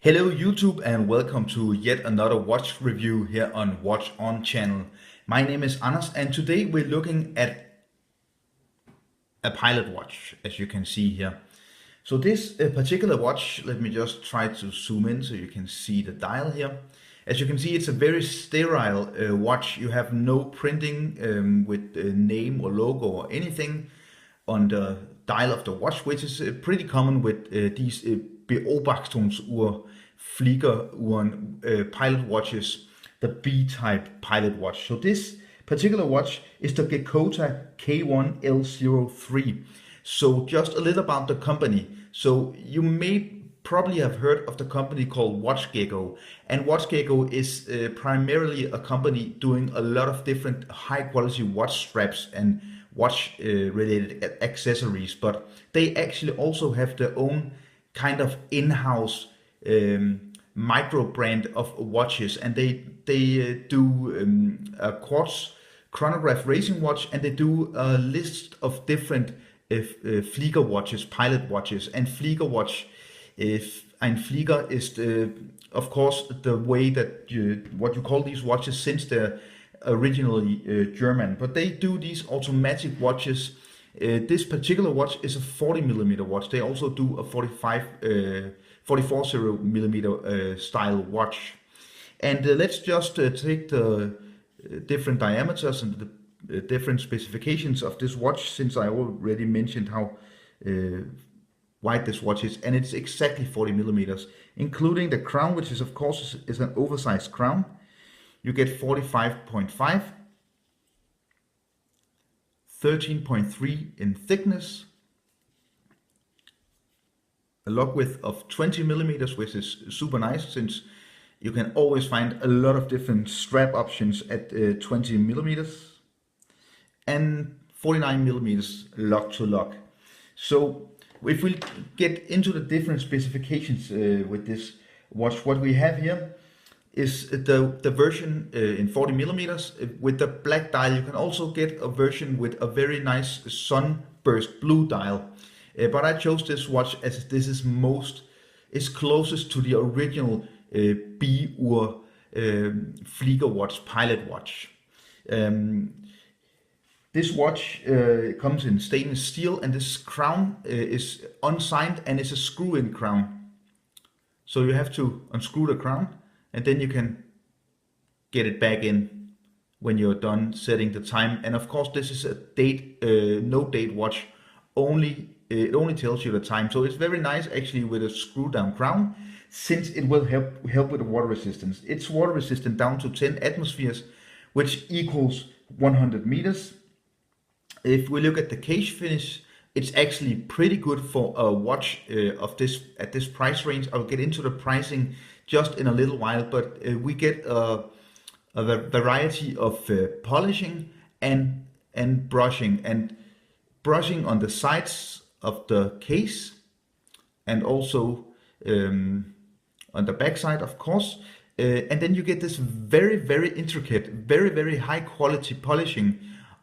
Hello YouTube and welcome to yet another watch review here on Watch On channel. My name is Anders and today we're looking at a pilot watch, as you can see here. So this particular watch, let me just try to zoom in so you can see the dial here. As you can see, it's a very sterile watch. You have no printing with name or logo or anything on the dial of the watch, which is pretty common with these beobachtungsur Flieger pilot watches, the B-type pilot watch. So this particular watch is the Geckota K1 L03. So just a little about the company. So you may probably have heard of the company called Watch Gecko, and Watch Gecko is primarily a company doing a lot of different high quality watch straps and watch related accessories, but they actually also have their own kind of in-house micro brand of watches, and they do a quartz chronograph racing watch, and they do a list of different Flieger watches, pilot watches. And Flieger watch, and Flieger is of course the way that what you call these watches, since they're originally German, but they do these automatic watches. This particular watch is a 40mm watch. They also do a 44mm style watch. And let's just take the different diameters and the different specifications of this watch, since I already mentioned how wide this watch is, and it's exactly 40mm, including the crown, which is of course is an oversized crown. You get 45.5, 13.3 in thickness, a log width of 20mm, which is super nice since you can always find a lot of different strap options at 20mm, and 49mm log to log. So if we get into the different specifications with this watch, what we have here is the version in 40mm with the black dial. You can also get a version with a very nice sunburst blue dial, but I chose this watch as this is closest to the original B-Uhr Flieger watch, pilot watch. This watch comes in stainless steel, and this crown is unsigned and is a screw-in crown. So you have to unscrew the crown, and then you can get it back in when you're done setting the time. And of course, this is a no date watch. It only tells you the time. So it's very nice actually with a screw down crown, since it will help with the water resistance. It's water resistant down to 10 atmospheres, which equals 100 meters. If we look at the cage finish, it's actually pretty good for a watch of this at this price range. I'll get into the pricing just in a little while, but we get a variety of polishing and brushing on the sides of the case, and also on the back side, of course. And then you get this very intricate, very high quality polishing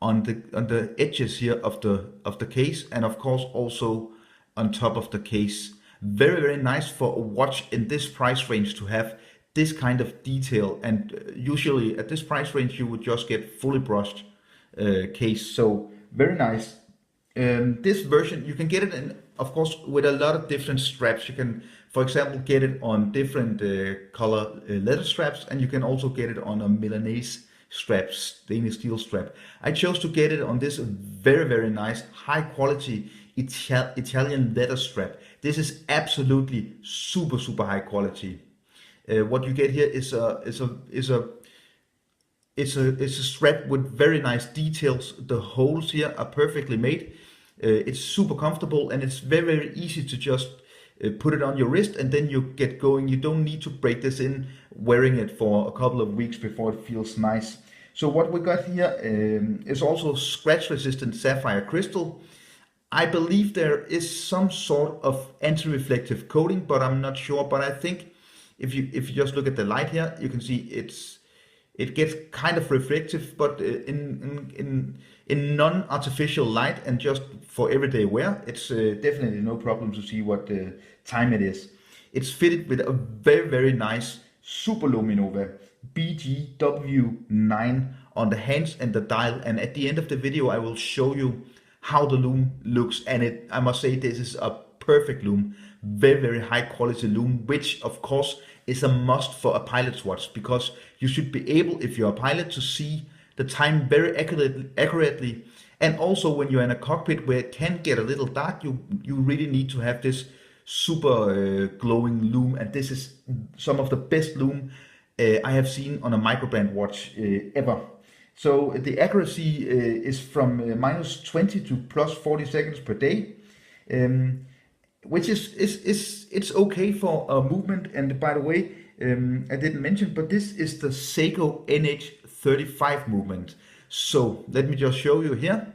on the edges here of the case, and of course also on top of the case. Very nice for a watch in this price range to have this kind of detail, and usually at this price range you would just get fully brushed case. So very nice. This version you can get it in, of course, with a lot of different straps. You can, for example, get it on different color leather straps, and you can also get it on a Milanese strap, stainless steel strap. I chose to get it on this very nice high quality Italian leather strap. This is absolutely super high quality. What you get here is a strap with very nice details. The holes here are perfectly made. It's super comfortable, and it's very easy to just put it on your wrist, and then you get going. You don't need to break this in wearing it for a couple of weeks before it feels nice. So what we got here is also scratch resistant sapphire crystal. I believe there is some sort of anti-reflective coating, but I'm not sure. But I think if you just look at the light here, you can see it gets kind of reflective, but in non-artificial light and just for everyday wear, it's definitely no problem to see what time it is. It's fitted with a very nice Super Luminova BGW9 on the hands and the dial, and at the end of the video I will show you how the Lume looks, and I must say this is a perfect Lume, very high quality Lume, which of course is a must for a pilot's watch, because you should be able, if you're a pilot, to see the time very accurately. And also when you're in a cockpit where it can get a little dark, you really need to have this super glowing Lume, and this is some of the best Lume I have seen on a microbrand watch ever. So the accuracy is from -20 to +40 seconds per day, which is it's okay for a movement. And by the way, I didn't mention, but this is the Gecko NH35 movement. So let me just show you here.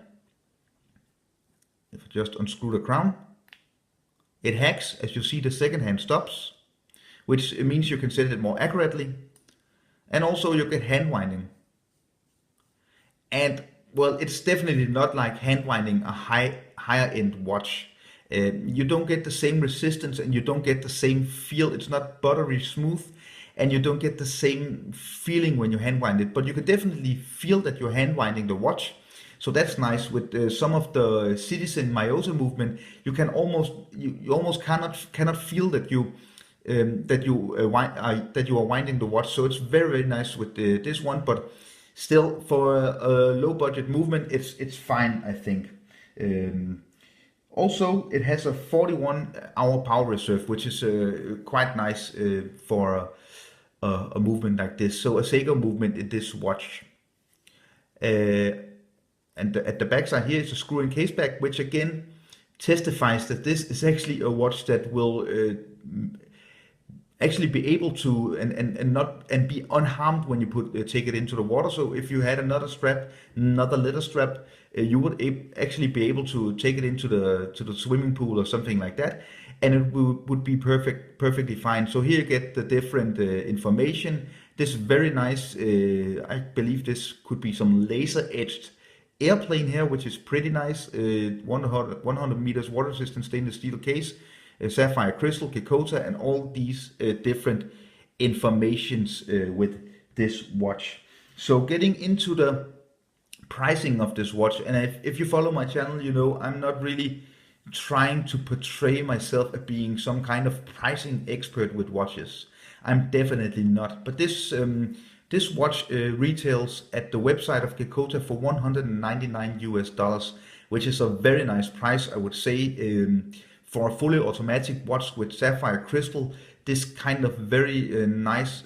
If I just unscrew the crown, it hacks, as you see the second hand stops, which means you can set it more accurately, and also you get hand winding. And well, it's definitely not like hand winding a higher end watch. You don't get the same resistance and you don't get the same feel. It's not buttery smooth, and you don't get the same feeling when you hand wind it, but you can definitely feel that you're hand winding the watch. So that's nice. With some of the Citizen Miyota movement, you can almost cannot feel that you are winding the watch. So it's very nice with this one, but still for a low budget movement, it's fine, I think. Also, it has a 41-hour power reserve, which is quite nice for a movement like this. So a Gecko movement in this watch. And at the back side here is a screw-in case back, which again testifies that this is actually a watch that will actually be able to and be unharmed when you take it into the water. So if you had another leather strap, you would actually be able to take it into the swimming pool or something like that, and it would be perfectly fine. So here you get the different information. This is very nice. I believe this could be some laser etched airplane here, which is pretty nice. 100 meters water resistant stainless steel case, sapphire crystal, Geckota, and all these different informations with this watch. So getting into the pricing of this watch, and if you follow my channel, you know I'm not really trying to portray myself as being some kind of pricing expert with watches. I'm definitely not. But this watch retails at the website of Geckota for $199 US, which is a very nice price, I would say, for a fully automatic watch with sapphire crystal. This kind of very nice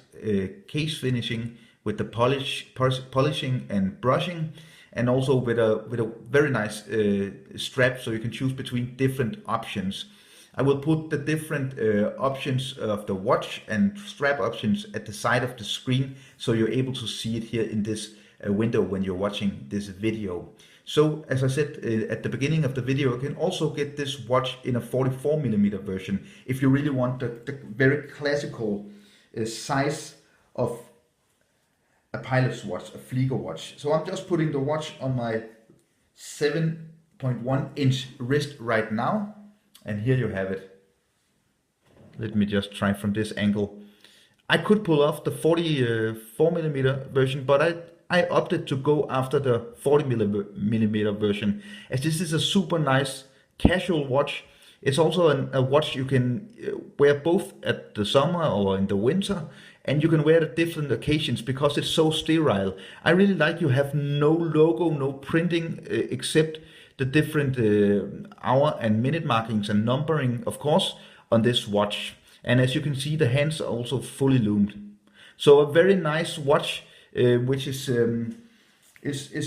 case finishing with the polishing and brushing, and also with a very nice strap, so you can choose between different options. I will put the different options of the watch and strap options at the side of the screen, so you're able to see it here in this window when you're watching this video. So as I said at the beginning of the video, you can also get this watch in a 44mm version if you really want the very classical size of a pilot's watch, a Flieger watch. So I'm just putting the watch on my 7.1-inch wrist right now. And here you have it. Let me just try from this angle. I could pull off the 44mm version, but I opted to go after the 40mm version, as this is a super nice casual watch. It's also a watch you can wear both at the summer or in the winter, and you can wear it at different occasions because it's so sterile. I really like you have no logo, no printing, except the different hour and minute markings and numbering, of course, on this watch. And as you can see, the hands are also fully lumed. So a very nice watch, which is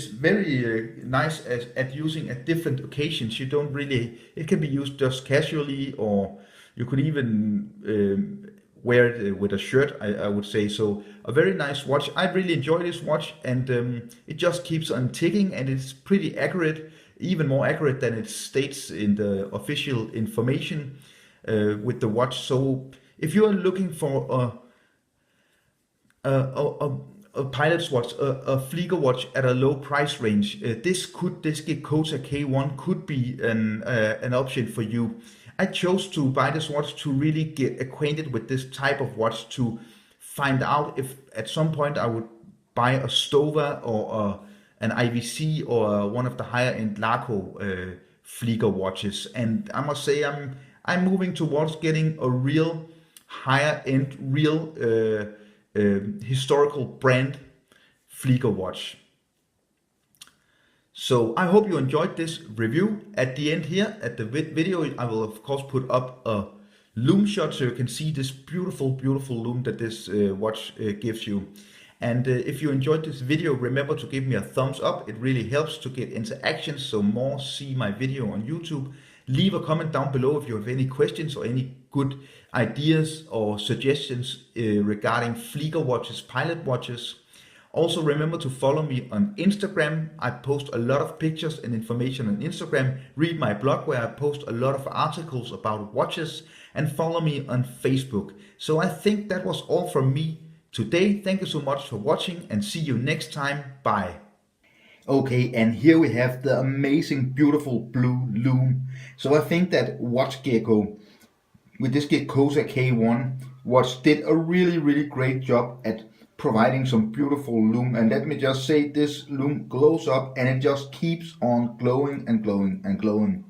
very nice at using at different occasions. You don't really, it can be used just casually, or you could even wear it with a shirt, I would say. So a very nice watch. I really enjoy this watch, and it just keeps on ticking, and it's pretty accurate. Even more accurate than it states in the official information with the watch. So if you are looking for a pilot's watch, a Flieger watch at a low price range, this Geckota K1 could be an option for you. I chose to buy this watch to really get acquainted with this type of watch, to find out if at some point I would buy a Stover or an IVC or one of the higher end Laco Flieger watches. And I must say I'm moving towards getting a real higher end, real historical brand Flieger watch. So I hope you enjoyed this review. At the end here, at the video, I will of course put up a Lume shot so you can see this beautiful, beautiful Lume that this watch gives you. And if you enjoyed this video, remember to give me a thumbs up. It really helps to get interaction so more see my video on YouTube. Leave a comment down below if you have any questions or any good ideas or suggestions regarding Flieger watches, pilot watches. Also remember to follow me on Instagram. I post a lot of pictures and information on Instagram. Read my blog where I post a lot of articles about watches, and follow me on Facebook. So I think that was all from me today. Thank you so much for watching and see you next time. Bye. Okay, and here we have the amazing, beautiful blue Lume. So I think that Watch Gecko with this Geckota K1 watch did a really, really great job at providing some beautiful Lume. And let me just say, this Lume glows up and it just keeps on glowing and glowing and glowing.